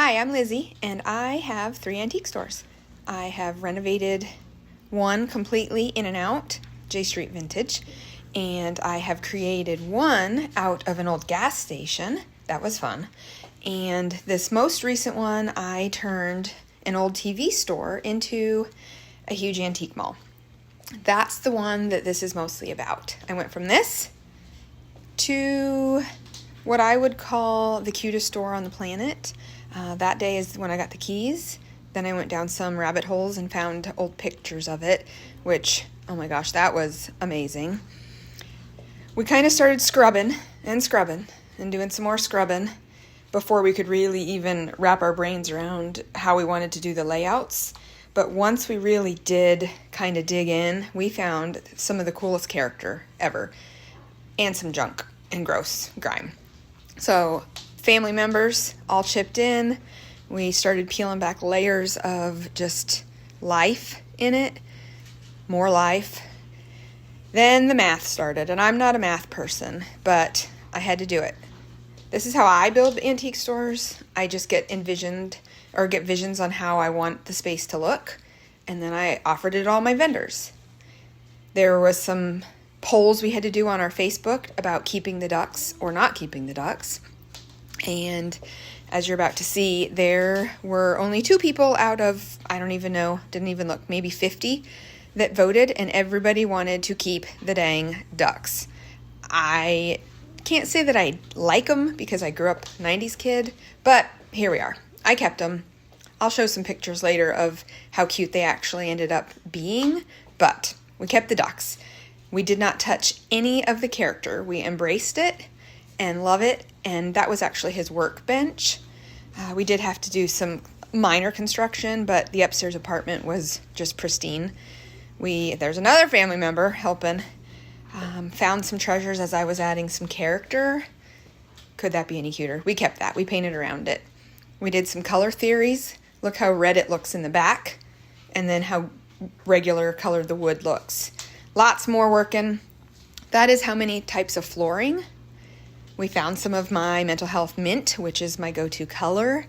Hi, I'm Lizzie, and I have 3 antique stores. I have renovated one completely in and out, J Street Vintage, and I have created one out of an old gas station. That was fun. And this most recent one, I turned an old TV store into a huge antique mall. That's the one that this is mostly about. I went from this to what I would call the cutest store on the planet. That day is when I got the keys. Then I went down some rabbit holes and found old pictures of it, which, oh my gosh, that was amazing. We kind of started scrubbing and doing some more scrubbing before we could really even wrap our brains around how we wanted to do the layouts. But once we really did kind of dig in, we found some of the coolest character ever, and some junk and gross grime. So family members all chipped in. We started peeling back layers of just life in it, more life. Then the math started, and I'm not a math person, but I had to do it. This is how I build antique stores. I just get visions on how I want the space to look, and then I offered it to all my vendors. There was some polls we had to do on our Facebook about keeping the ducks or not keeping the ducks. And as you're about to see, there were only 2 people out of, I don't even know, didn't even look, maybe 50 that voted, and everybody wanted to keep the dang ducks. I can't say that I like them because I grew up 90s kid, but here we are. I kept them. I'll show some pictures later of how cute they actually ended up being, but we kept the ducks. We did not touch any of the character. We embraced it and love it, and that was actually his workbench. We did have to do some minor construction, but the upstairs apartment was just pristine. There's another family member helping. Found some treasures as I was adding some character. Could that be any cuter? We kept that. We painted around it. We did some color theories. Look how red it looks in the back, and then how regular colored the wood looks. Lots more working. That is how many types of flooring. We found some of my mental health mint, which is my go-to color.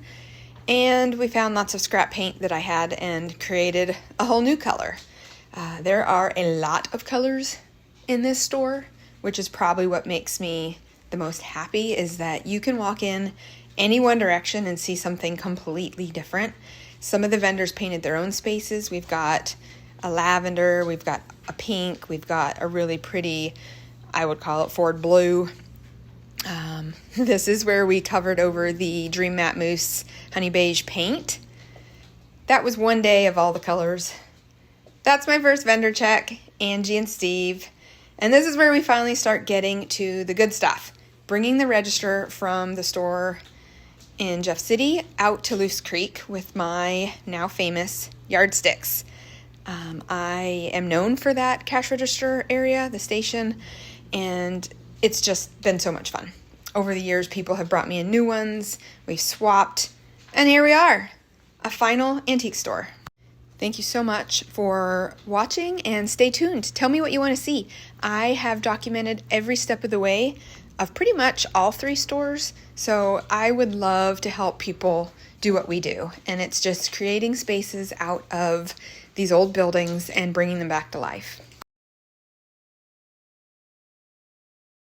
And we found lots of scrap paint that I had and created a whole new color. There are a lot of colors in this store, which is probably what makes me the most happy, is that you can walk in any one direction and see something completely different. Some of the vendors painted their own spaces. We've got a lavender, we've got a pink, we've got a really pretty, I would call it Ford blue. This is where we covered over the Dream Matte Mousse Honey Beige paint. That was one day of all the colors. That's my first vendor check, Angie and Steve. And this is where we finally start getting to the good stuff. Bringing the register from the store in Jeff City out to Loose Creek with my now famous yardsticks. I am known for that cash register area, the station, and it's just been so much fun. Over the years, people have brought me in new ones, we've swapped, and here we are, a final antique store. Thank you so much for watching, and stay tuned. Tell me what you want to see. I have documented every step of the way of pretty much all 3 stores, so I would love to help people do what we do, and it's just creating spaces out of these old buildings and bringing them back to life.